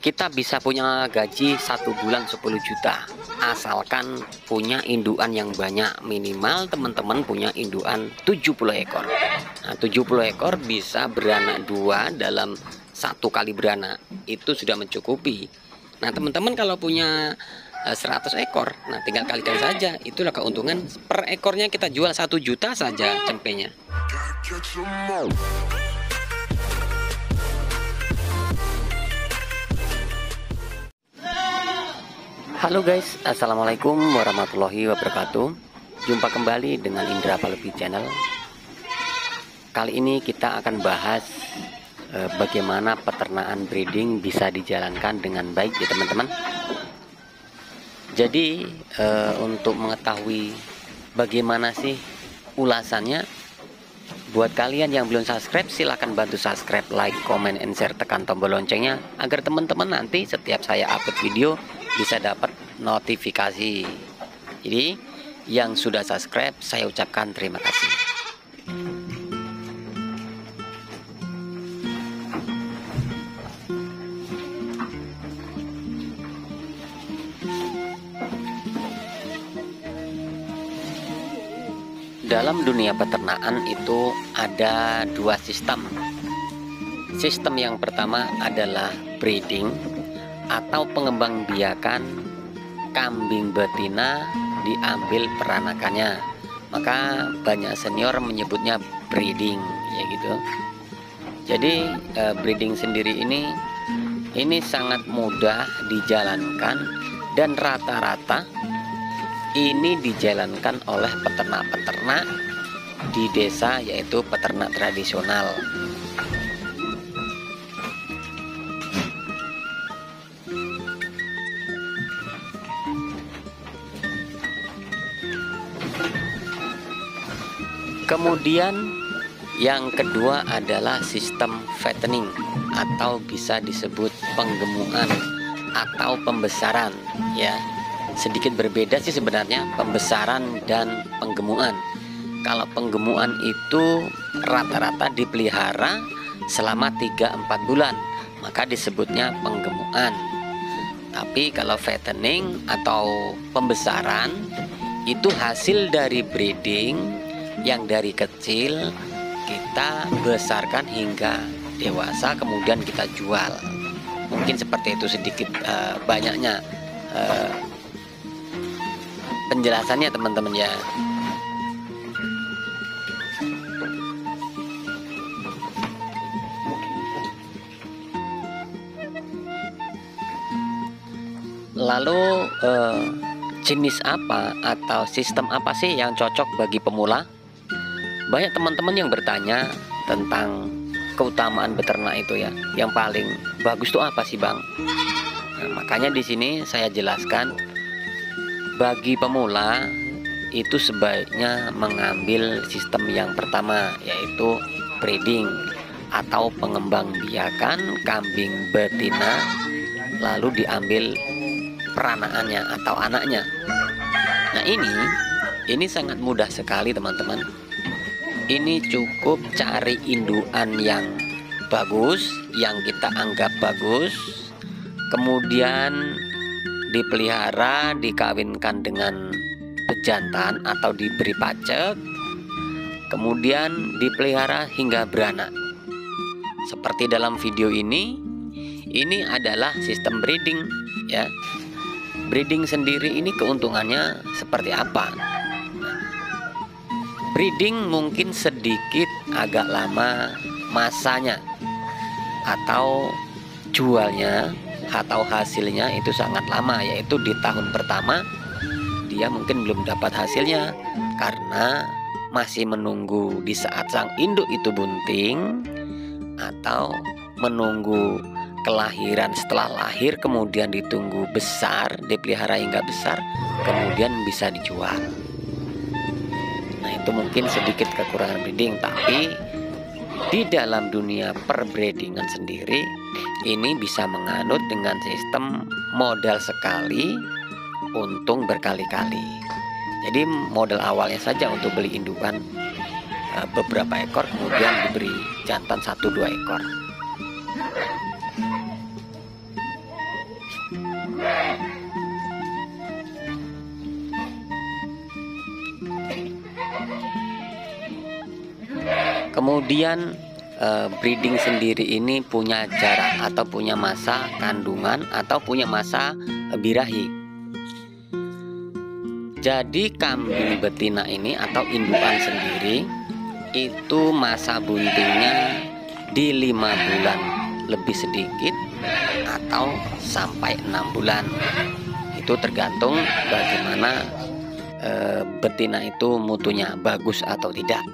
Kita bisa punya gaji 1 bulan 10 juta asalkan punya indukan yang banyak. Minimal teman-teman punya indukan 70 ekor. Nah, 70 ekor bisa beranak 2 dalam 1 kali beranak. Itu sudah mencukupi. Nah, teman-teman kalau punya 100 ekor, nah tinggal kalikan saja. Itulah keuntungan, per ekornya kita jual 1 juta saja cempenya. Halo guys, assalamualaikum warahmatullahi wabarakatuh. Jumpa kembali dengan Indra Palevi Channel. Kali ini kita akan bahas bagaimana peternakan breeding bisa dijalankan dengan baik ya teman-teman. Jadi untuk mengetahui bagaimana sih ulasannya, buat kalian yang belum subscribe silahkan bantu subscribe, like, comment, and share, tekan tombol loncengnya agar teman-teman nanti setiap saya upload video bisa dapat notifikasi. Jadi yang sudah subscribe saya ucapkan terima kasih. Dalam dunia peternakan itu ada 2 sistem. Sistem yang pertama adalah breeding atau pengembangbiakan kambing betina diambil peranakannya. Maka banyak senior menyebutnya breeding ya gitu. Jadi breeding sendiri ini sangat mudah dijalankan dan rata-rata ini dijalankan oleh peternak-peternak di desa, yaitu peternak tradisional. Kemudian yang kedua adalah sistem fattening atau bisa disebut penggemukan atau pembesaran ya. Sedikit berbeda sih sebenarnya pembesaran dan penggemukan. Kalau penggemukan itu rata-rata dipelihara selama 3-4 bulan, maka disebutnya penggemukan. Tapi kalau fattening atau pembesaran itu hasil dari breeding yang dari kecil kita besarkan hingga dewasa kemudian kita jual. Mungkin seperti itu sedikit banyaknya penjelasannya teman-teman ya. Lalu jenis apa atau sistem apa sih yang cocok bagi pemula? Banyak teman-teman yang bertanya tentang keutamaan beternak itu ya. Yang paling bagus itu apa sih Bang? Nah, makanya di sini saya jelaskan, bagi pemula itu sebaiknya mengambil sistem yang pertama, yaitu breeding atau pengembangbiakan kambing betina lalu diambil peranakannya atau anaknya. Nah ini sangat mudah sekali teman-teman. Ini cukup cari indukan yang bagus, yang kita anggap bagus, kemudian dipelihara, dikawinkan dengan pejantan atau diberi pacek, kemudian dipelihara hingga beranak. Seperti dalam video ini adalah sistem breeding ya. Breeding sendiri ini keuntungannya seperti apa? Breeding mungkin sedikit agak lama masanya atau jualnya atau hasilnya itu sangat lama, yaitu di tahun pertama dia mungkin belum dapat hasilnya karena masih menunggu di saat sang induk itu bunting atau menunggu kelahiran. Setelah lahir kemudian ditunggu besar, dipelihara hingga besar, kemudian bisa dijual. Nah itu mungkin sedikit kekurangan breeding, tapi di dalam dunia perbreedingan sendiri ini bisa menganut dengan sistem modal sekali untung berkali-kali. Jadi modal awalnya saja untuk beli indukan beberapa ekor, kemudian diberi jantan 1-2 ekor. Kemudian breeding sendiri ini punya jarak atau punya masa kandungan atau punya masa birahi. Jadi kambing betina ini atau indukan sendiri itu masa buntingnya di 5 bulan lebih sedikit atau sampai 6 bulan. Itu tergantung bagaimana betina itu mutunya bagus atau tidak.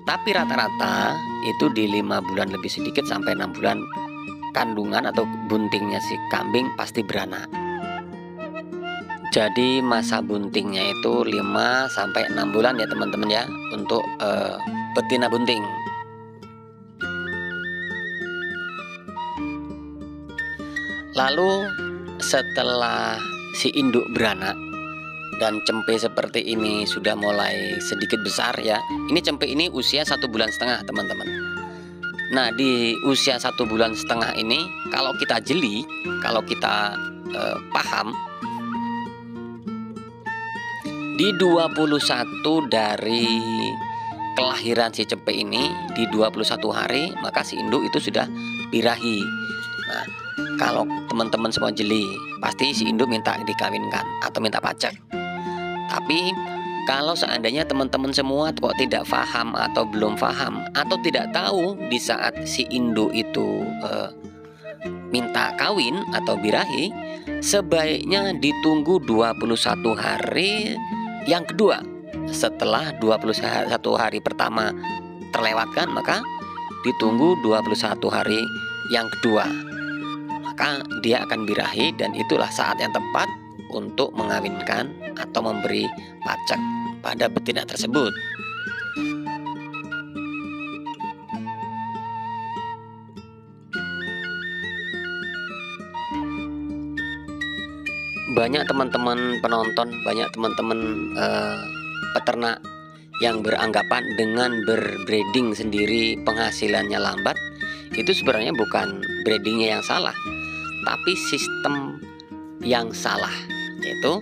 Tapi rata-rata itu di 5 bulan lebih sedikit sampai 6 bulan kandungan atau buntingnya si kambing pasti beranak. Jadi masa buntingnya itu 5 sampai 6 bulan ya teman-teman ya, untuk betina bunting. Lalu setelah si induk beranak dan cempe seperti ini sudah mulai sedikit besar ya. Ini cempe ini usia 1,5 bulan teman-teman. Nah di usia 1,5 bulan ini kalau kita jeli, kalau kita paham, di 21 dari kelahiran si cempe ini, di 21 hari maka si induk itu sudah birahi. Nah kalau teman-teman semua jeli, pasti si induk minta dikawinkan atau minta pacak. Tapi kalau seandainya teman-teman semua kok tidak paham atau belum paham atau tidak tahu di saat si induk itu minta kawin atau birahi, sebaiknya ditunggu 21 hari yang kedua. Setelah 21 hari pertama terlewatkan, maka ditunggu 21 hari yang kedua. Maka dia akan birahi dan itulah saat yang tepat untuk mengawinkan atau memberi pacak pada betina tersebut. Banyak teman-teman penonton, banyak teman-teman peternak yang beranggapan dengan berbreeding sendiri penghasilannya lambat. Itu sebenarnya bukan breedingnya yang salah, tapi sistem yang salah, yaitu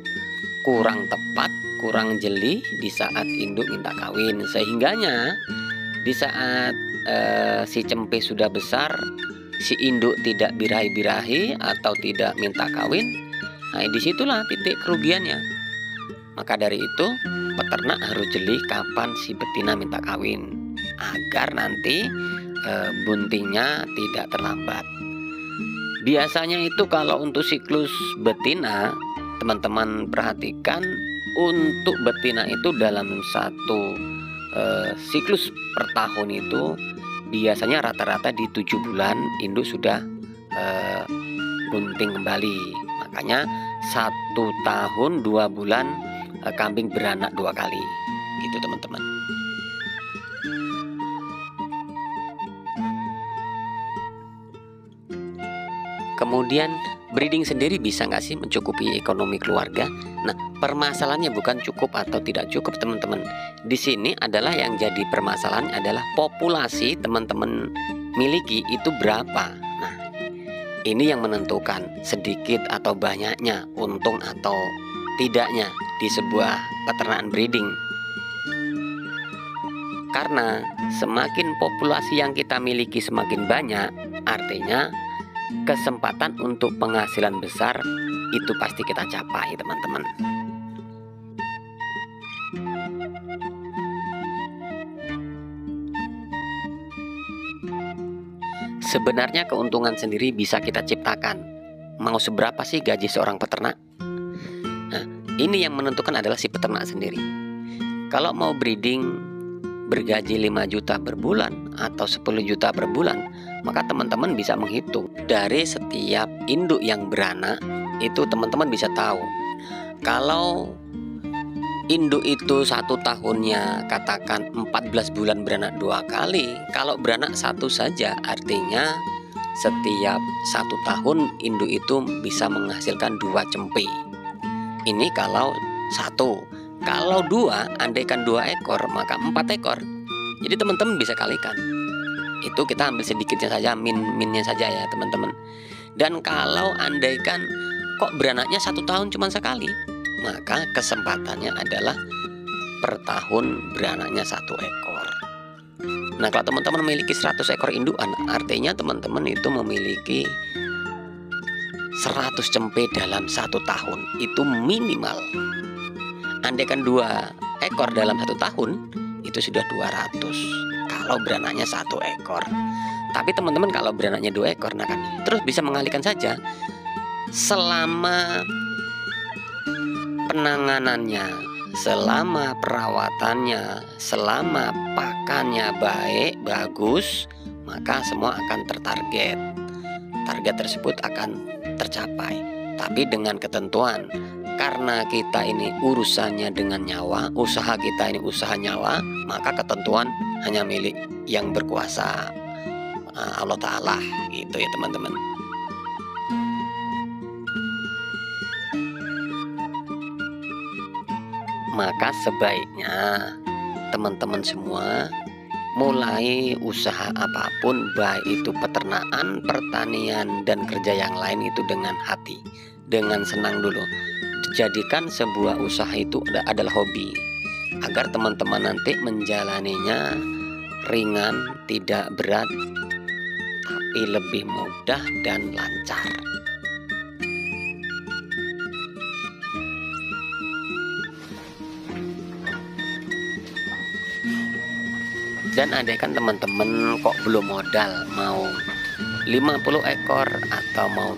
kurang tepat, kurang jeli di saat induk minta kawin. Sehingganya di saat si cempe sudah besar, si induk tidak birahi-birahi atau tidak minta kawin, nah disitulah titik kerugiannya. Maka dari itu peternak harus jeli kapan si betina minta kawin agar nanti buntingnya tidak terlambat. Biasanya itu kalau untuk siklus betina, teman-teman perhatikan untuk betina itu dalam satu siklus per tahun itu biasanya rata-rata di 7 bulan induk sudah bunting kembali. Makanya 1 tahun 2 bulan kambing beranak 2 kali gitu teman-teman. Kemudian breeding sendiri bisa nggak sih mencukupi ekonomi keluarga? Nah permasalahannya bukan cukup atau tidak cukup teman-teman. Di sini adalah yang jadi permasalahan adalah populasi teman-teman miliki itu berapa. Nah ini yang menentukan sedikit atau banyaknya, untung atau tidaknya di sebuah peternakan breeding. Karena semakin populasi yang kita miliki semakin banyak, artinya kesempatan untuk penghasilan besar itu pasti kita capai teman-teman. Sebenarnya keuntungan sendiri bisa kita ciptakan. Mau seberapa sih gaji seorang peternak? Nah, ini yang menentukan adalah si peternak sendiri. Kalau mau breeding bergaji 5 juta per bulan atau 10 juta per bulan, maka teman-teman bisa menghitung dari setiap induk yang beranak. Itu teman-teman bisa tahu kalau induk itu 1 tahunnya katakan 14 bulan beranak 2 kali. Kalau beranak 1 saja, artinya setiap 1 tahun induk itu bisa menghasilkan 2 cempe. Ini kalau 1. Kalau 2, andaikan 2 ekor maka 4 ekor. Jadi teman-teman bisa kalikan. Itu kita ambil sedikitnya saja, minnya saja ya teman-teman. Dan kalau andaikan kok beranaknya 1 tahun cuma sekali, maka kesempatannya adalah per tahun beranaknya 1 ekor. Nah, kalau teman-teman memiliki 100 ekor indukan, artinya teman-teman itu memiliki 100 cempe dalam 1 tahun. Itu minimal. Andaikan 2 ekor dalam 1 tahun, itu sudah 200 kalau beranaknya 1 ekor. Tapi teman-teman kalau beranaknya 2 ekor, nah kan terus bisa mengalihkan saja. Selama penanganannya, selama perawatannya, selama pakannya baik, bagus, maka semua akan tertarget. Target tersebut akan tercapai. Tapi dengan ketentuan, karena kita ini urusannya dengan nyawa, usaha kita ini usaha nyawa, maka ketentuan hanya milik yang berkuasa, Allah Ta'ala, gitu ya teman-teman. Maka sebaiknya teman-teman semua mulai usaha apapun, baik itu peternakan, pertanian, dan kerja yang lain, itu dengan hati, dengan senang dulu. Jadikan sebuah usaha itu adalah hobi, agar teman-teman nanti menjalaninya ringan, tidak berat, tapi lebih mudah dan lancar. Dan andaikan teman-teman kok belum modal, mau 50 ekor atau mau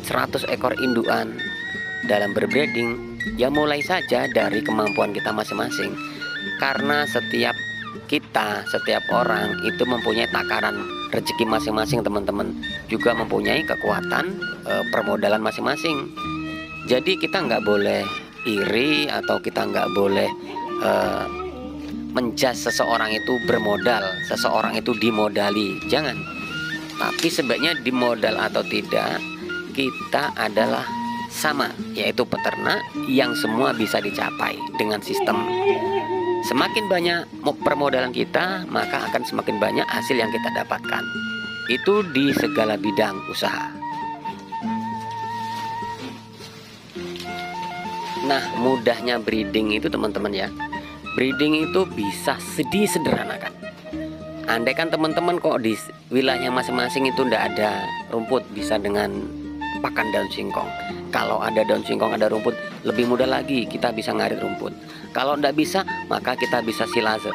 100 ekor indukan dalam berbreeding, ya mulai saja dari kemampuan kita masing-masing. Karena setiap kita, setiap orang itu mempunyai takaran rezeki masing-masing teman-teman, juga mempunyai kekuatan permodalan masing-masing. Jadi kita nggak boleh iri atau kita nggak boleh menjas seseorang itu bermodal, seseorang itu dimodali, jangan. Tapi sebaiknya dimodal atau tidak, kita adalah sama, yaitu peternak yang semua bisa dicapai dengan sistem. Semakin banyak permodalan kita, maka akan semakin banyak hasil yang kita dapatkan. Itu di segala bidang usaha. Nah, mudahnya breeding itu teman-teman ya, breeding itu bisa disederhanakan. Andaikan teman-teman kok di wilayahnya masing-masing itu tidak ada rumput, bisa dengan pakan daun singkong. Kalau ada daun singkong, ada rumput, lebih mudah lagi, kita bisa ngarit rumput. Kalau tidak bisa, maka kita bisa silase.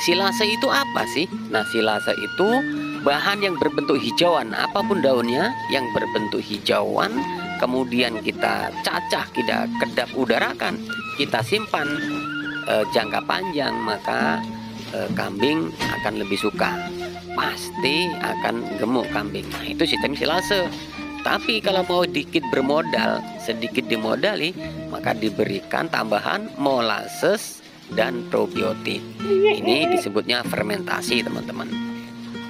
Silase itu apa sih? Nah, silase itu bahan yang berbentuk hijauan, apapun daunnya yang berbentuk hijauan, kemudian kita cacah, kita kedap udarakan, kita simpan jangka panjang, maka kambing akan lebih suka, pasti akan gemuk kambing. Nah, itu sistem silase. Tapi kalau mau dikit bermodal, sedikit dimodali, maka diberikan tambahan molasses dan probiotik. Ini disebutnya fermentasi teman-teman.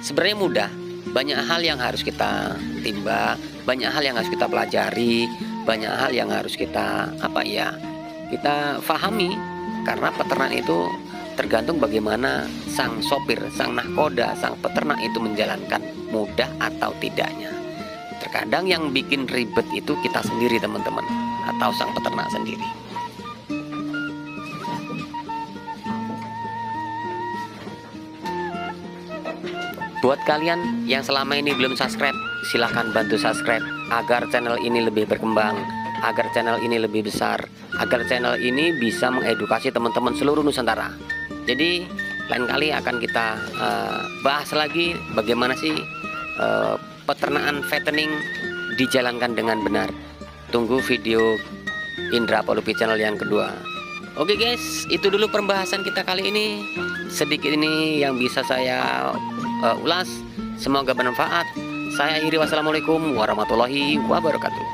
Sebenarnya mudah, banyak hal yang harus kita timba, banyak hal yang harus kita pelajari, banyak hal yang harus kita kita pahami. Karena peternak itu tergantung bagaimana sang sopir, sang nahkoda, sang peternak itu menjalankan mudah atau tidaknya. Terkadang yang bikin ribet itu kita sendiri teman-teman, atau sang peternak sendiri. Buat kalian yang selama ini belum subscribe, silahkan bantu subscribe agar channel ini lebih berkembang, agar channel ini lebih besar, agar channel ini bisa mengedukasi teman-teman seluruh Nusantara. Jadi lain kali akan kita bahas lagi bagaimana sih peternakan fattening dijalankan dengan benar. Tunggu video Indra Polupi channel yang kedua. Oke guys, itu dulu pembahasan kita kali ini. Sedikit ini yang bisa saya ulas. Semoga bermanfaat. Saya akhiri, wassalamualaikum warahmatullahi wabarakatuh.